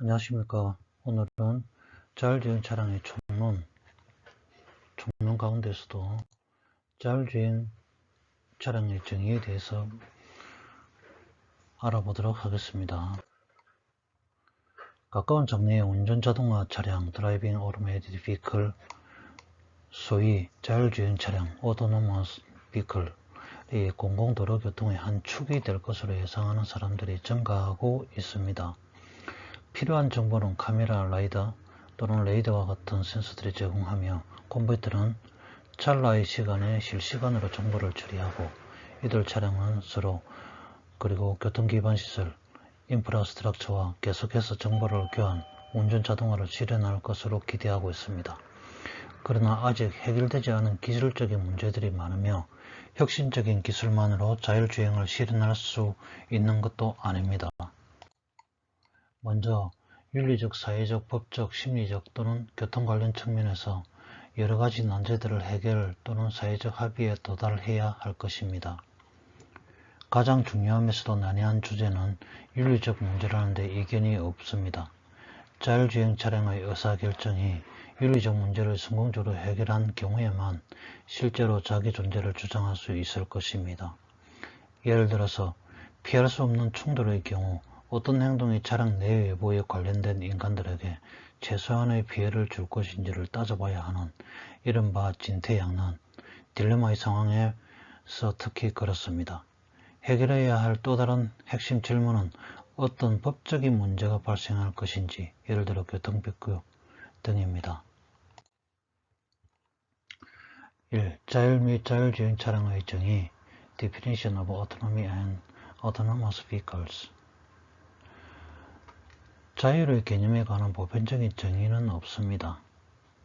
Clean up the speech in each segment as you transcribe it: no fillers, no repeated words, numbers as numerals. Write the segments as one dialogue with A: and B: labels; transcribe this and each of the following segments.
A: 안녕하십니까. 오늘은 자율주행 차량의 총론 가운데서도 자율주행 차량의 정의에 대해서 알아보도록 하겠습니다. 가까운 장래의 운전자동화 차량 드라이빙 오토메이티드 비클, 소위 자율주행 차량 오토노머스 비클이 공공도로 교통의 한 축이 될 것으로 예상하는 사람들이 증가하고 있습니다. 필요한 정보는 카메라, 라이더 또는 레이더와 같은 센서들이 제공하며 컴퓨터는 찰나의 시간에 실시간으로 정보를 처리하고 이들 차량은 서로 그리고 교통기반시설, 인프라스트럭처와 계속해서 정보를 교환, 운전자동화를 실현할 것으로 기대하고 있습니다. 그러나 아직 해결되지 않은 기술적인 문제들이 많으며 혁신적인 기술만으로 자율주행을 실현할 수 있는 것도 아닙니다. 먼저 윤리적, 사회적, 법적, 심리적 또는 교통 관련 측면에서 여러가지 난제들을 해결 또는 사회적 합의에 도달해야 할 것입니다. 가장 중요하면서도 난해한 주제는 윤리적 문제라는데 이견이 없습니다. 자율주행 차량의 의사결정이 윤리적 문제를 성공적으로 해결한 경우에만 실제로 자기 존재를 주장할 수 있을 것입니다. 예를 들어서 피할 수 없는 충돌의 경우 어떤 행동이 차량 내 외부에 관련된 인간들에게 최소한의 피해를 줄 것인지를 따져봐야 하는 이른바 진퇴양난, 딜레마의 상황에서 특히 그렇습니다. 해결해야 할 또 다른 핵심 질문은 어떤 법적인 문제가 발생할 것인지, 예를 들어 교통법규 등입니다. 1. 자율 및 자율주행 차량의 정의 Definition of Autonomy and Autonomous Vehicles. 자율의 개념에 관한 보편적인 정의는 없습니다.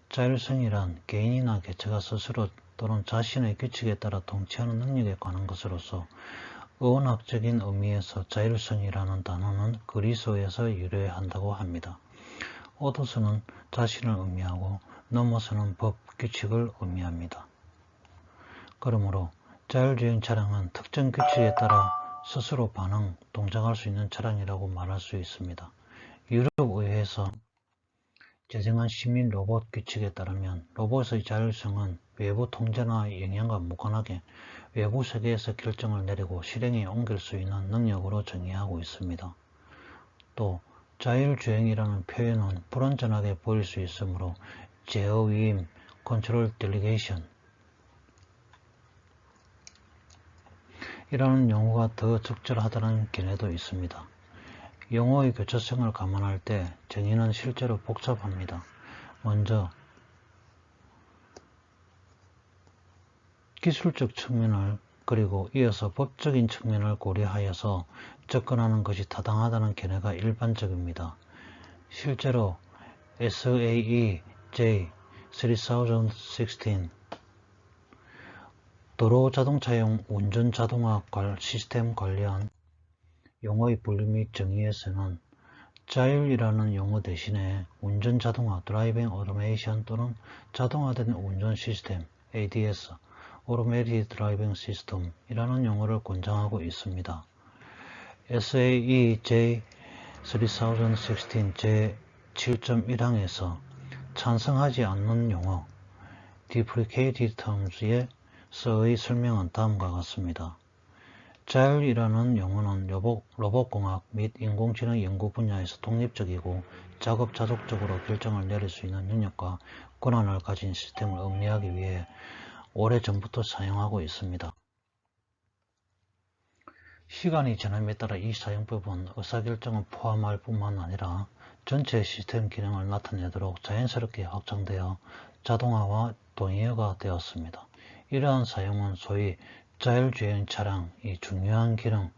A: 자율성이란 개인이나 개체가 스스로 또는 자신의 규칙에 따라 통치하는 능력에 관한 것으로서 의원학적인 의미에서 자율성이라는 단어는 그리스어에서 유래한다고 합니다. 오도스는 자신을 의미하고 넘어서는 법, 규칙을 의미합니다. 그러므로 자율주행 차량은 특정 규칙에 따라 스스로 반응, 동작할 수 있는 차량이라고 말할 수 있습니다. 유럽의회에서 제정한 시민 로봇 규칙에 따르면 로봇의 자율성은 외부 통제나 영향과 무관하게 외부 세계에서 결정을 내리고 실행에 옮길 수 있는 능력으로 정의하고 있습니다. 또 자율주행이라는 표현은 불완전하게 보일 수 있으므로 제어위임, 컨트롤 딜리게이션 이라는 용어가 더 적절하다는 견해도 있습니다. 용어의 교차성을 감안할 때 정의는 실제로 복잡합니다. 먼저 기술적 측면을 그리고 이어서 법적인 측면을 고려하여서 접근하는 것이 타당하다는 견해가 일반적입니다. 실제로 SAE J3016 도로 자동차용 운전 자동화 시스템 관련 용어의 분류 및 정의에서는 자율이라는 용어 대신에 운전 자동화 드라이빙 오토메이션 또는 자동화된 운전 시스템 ADS Automated Driving System 이라는 용어를 권장하고 있습니다. SAE J3016 제7.1항에서 찬성하지 않는 용어 Deprecated Terms의 설명은 다음과 같습니다. 자율이라는 용어는 로봇공학 및 인공지능 연구 분야에서 독립적이고 자급자족적으로 결정을 내릴 수 있는 능력과 권한을 가진 시스템을 의미하기 위해 오래전부터 사용하고 있습니다. 시간이 지남에 따라 이 사용법은 의사결정을 포함할 뿐만 아니라 전체 시스템 기능을 나타내도록 자연스럽게 확장되어 자동화와 동의어가 되었습니다. 이러한 사용은 소위 자율주행 차량이 중요한 기능,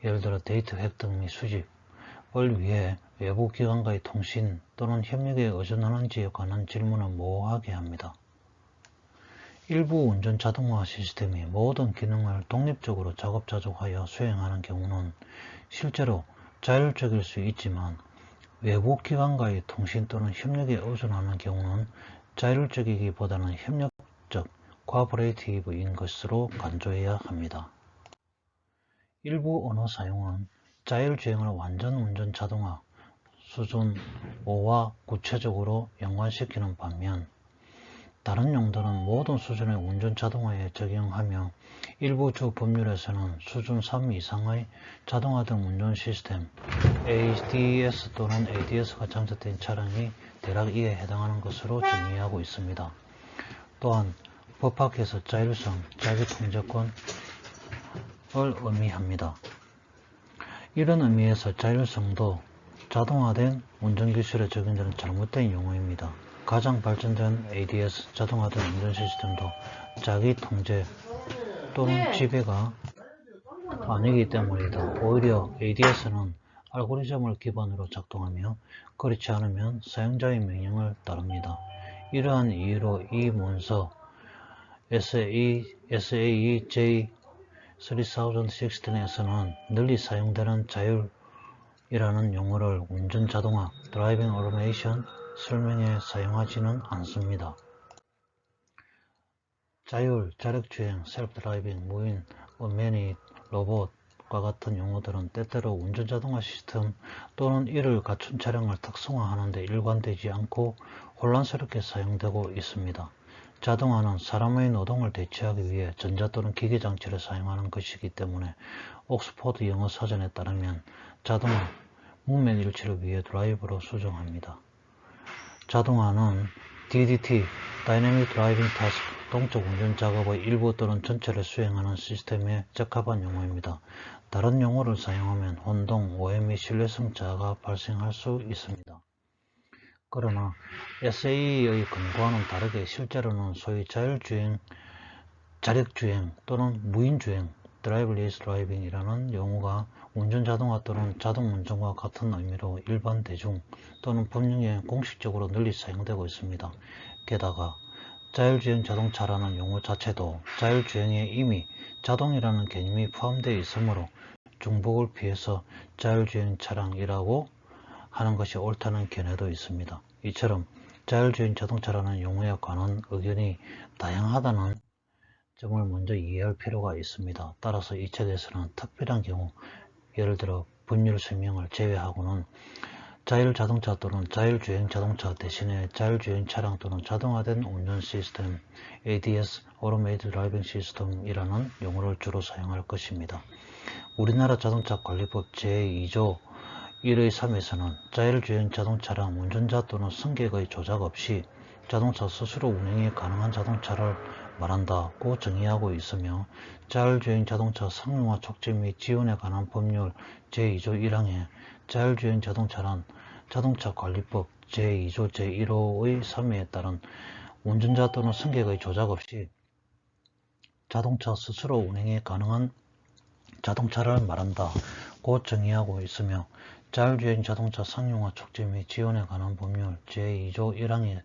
A: 예를 들어 데이터 획득 및 수집을 위해 외부 기관과의 통신 또는 협력에 의존하는지에 관한 질문을 모호하게 합니다. 일부 운전 자동화 시스템이 모든 기능을 독립적으로 자급자족하여 수행하는 경우는 실제로 자율적일 수 있지만 외부 기관과의 통신 또는 협력에 의존하는 경우는 자율적이기보다는 협력적, 코아퍼레이티브인 것으로 간주해야 합니다. 일부 언어 사용은 자율주행을 완전 운전 자동화, 수준 5와 구체적으로 연관시키는 반면 다른 용도는 모든 수준의 운전 자동화에 적용하며 일부 주 법률에서는 수준 3 이상의 자동화된 운전 시스템 ADS 또는 ADS가 장착된 차량이 대략 이에 해당하는 것으로 정의하고 있습니다. 또한 법학에서 자율성, 자기통제권을 의미합니다. 이런 의미에서 자율성도 자동화된 운전기술에 적용되는 잘못된 용어입니다. 가장 발전된 ADS, 자동화된 운전 시스템도 자기 통제 또는 지배가 아니기 때문이다. 오히려 ADS는 알고리즘을 기반으로 작동하며 그렇지 않으면 사용자의 명령을 따릅니다. 이러한 이유로 이 문서 SAE-J3016에서는 널리 사용되는 자율이라는 용어를 운전 자동화 (Driving Automation) 설명에 사용하지는 않습니다. 자율, 자력주행, 셀프-드라이빙, 무인, 언매닛, 로봇과 같은 용어들은 때때로 운전자동화 시스템 또는 이를 갖춘 차량을 특성화하는 데 일관되지 않고 혼란스럽게 사용되고 있습니다. 자동화는 사람의 노동을 대체하기 위해 전자 또는 기계장치를 사용하는 것이기 때문에 옥스포드 영어 사전에 따르면 자동화, 문면일치를 위해 드라이브로 수정합니다. 자동화는 DDT, Dynamic Driving Task, 동적 운전 작업의 일부 또는 전체를 수행하는 시스템에 적합한 용어입니다. 다른 용어를 사용하면 혼동, 오해 및 신뢰성 저하가 발생할 수 있습니다. 그러나 SAE의 근거와는 다르게 실제로는 소위 자율주행, 자력주행 또는 무인주행, Driverless Driving이라는 용어가 운전자동화 또는 자동운전과 같은 의미로 일반 대중 또는 법령에 공식적으로 널리 사용되고 있습니다. 게다가 자율주행 자동차라는 용어 자체도 자율주행에 이미 자동이라는 개념이 포함되어 있으므로 중복을 피해서 자율주행 차량이라고 하는 것이 옳다는 견해도 있습니다. 이처럼 자율주행 자동차라는 용어에 관한 의견이 다양하다는 점을 먼저 이해할 필요가 있습니다. 따라서 이 책에서는 특별한 경우, 예를 들어 법률 설명을 제외하고는 자율자동차 또는 자율주행 자동차 대신에 자율주행 차량 또는 자동화된 운전 시스템 ADS, Automated Driving System이라는 용어를 주로 사용할 것입니다. 우리나라 자동차 관리법 제2조 1의 3에서는 자율주행 자동차량 운전자 또는 승객의 조작 없이 자동차 스스로 운행이 가능한 자동차를 말한다고 정의하고 있으며 자율주행 자동차 상용화 촉진 및 지원에 관한 법률 제2조 1항에 자율주행 자동차란 자동차 관리법 제2조 제1호의 3회에 따른 운전자 또는 승객의 조작 없이 자동차 스스로 운행이 가능한 자동차를 말한다고 정의하고 있으며 자율주행 자동차 상용화 촉진 및 지원에 관한 법률 제2조 1항에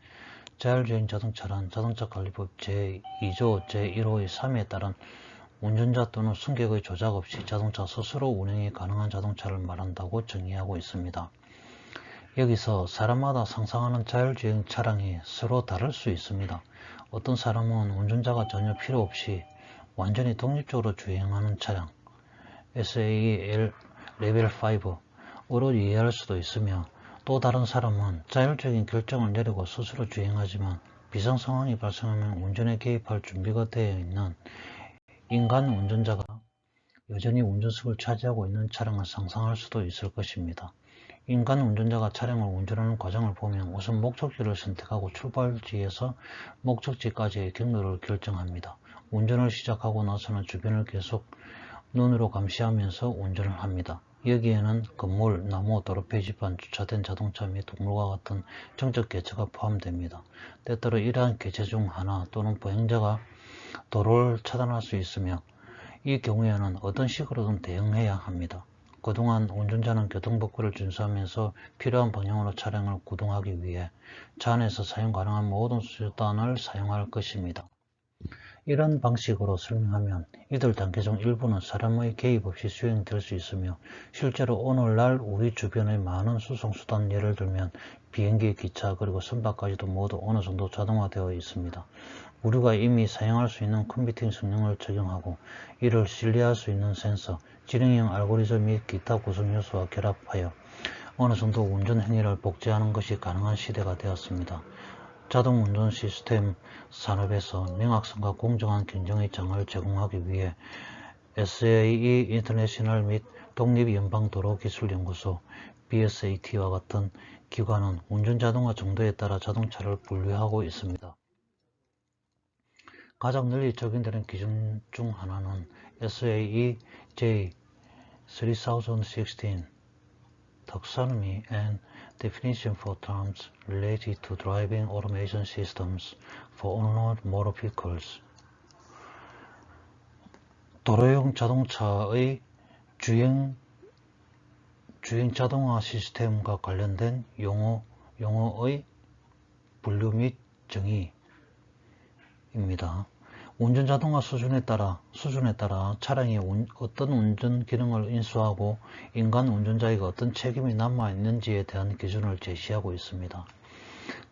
A: 자율주행 자동차란 자동차 관리법 제2조 제1호의 3회에 따른 운전자 또는 승객의 조작 없이 자동차 스스로 운행이 가능한 자동차를 말한다고 정의하고 있습니다. 여기서 사람마다 상상하는 자율주행 차량이 서로 다를 수 있습니다. 어떤 사람은 운전자가 전혀 필요 없이 완전히 독립적으로 주행하는 차량 SAE 레벨 5으로 이해할 수도 있으며 또 다른 사람은 자율적인 결정을 내리고 스스로 주행하지만 비상 상황이 발생하면 운전에 개입할 준비가 되어 있는 인간 운전자가 여전히 운전석을 차지하고 있는 차량을 상상할 수도 있을 것입니다. 인간 운전자가 차량을 운전하는 과정을 보면 우선 목적지를 선택하고 출발지에서 목적지까지의 경로를 결정합니다. 운전을 시작하고 나서는 주변을 계속 눈으로 감시하면서 운전을 합니다. 여기에는 건물, 나무, 도로 표지판, 주차된 자동차 및 동물과 같은 정적 개체가 포함됩니다. 때때로 이러한 개체 중 하나 또는 보행자가 도로를 차단할 수 있으며 이 경우에는 어떤 식으로든 대응해야 합니다. 그동안 운전자는 교통법규를 준수하면서 필요한 방향으로 차량을 구동하기 위해 차 안에서 사용 가능한 모든 수단을 사용할 것입니다. 이런 방식으로 설명하면 이들 단계 중 일부는 사람의 개입 없이 수행될 수 있으며 실제로 오늘날 우리 주변의 많은 수송수단 예를 들면 비행기, 기차 그리고 선박까지도 모두 어느 정도 자동화되어 있습니다. 우리가 이미 사용할 수 있는 컴퓨팅 성능을 적용하고 이를 신뢰할 수 있는 센서, 지능형 알고리즘 및 기타 구성 요소와 결합하여 어느 정도 운전 행위를 복제하는 것이 가능한 시대가 되었습니다. 자동 운전 시스템 산업에서 명확성과 공정한 경쟁의 장을 제공하기 위해 SAE 인터내셔널 및 독립연방도로기술연구소 BSAT와 같은 기관은 운전자동화 정도에 따라 자동차를 분류하고 있습니다. 가장 널리 적용되는 기준 중 하나는 SAE J3016 Taxonomy and Definition for Terms Related to Driving Automation Systems for On-Road Motor Vehicles. 도로용 자동차의 주행 자동화 시스템과 관련된 용어의 분류 및 정의입니다. 운전 자동화 수준에 따라 차량이 어떤 운전 기능을 인수하고 인간 운전자에게 어떤 책임이 남아 있는지에 대한 기준을 제시하고 있습니다.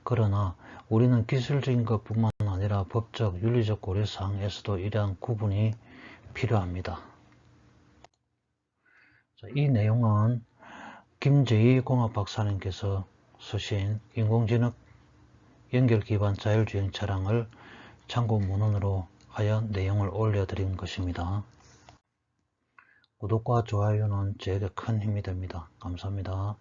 A: 그러나 우리는 기술적인 것뿐만 아니라 법적, 윤리적 고려사항에서도 이러한 구분이 필요합니다. 이 내용은 김재희 공학 박사님께서 쓰신 인공지능 연결 기반 자율주행 차량을 참고 문헌으로 하여 내용을 올려드린 것입니다. 구독과 좋아요는 제게 큰 힘이 됩니다. 감사합니다.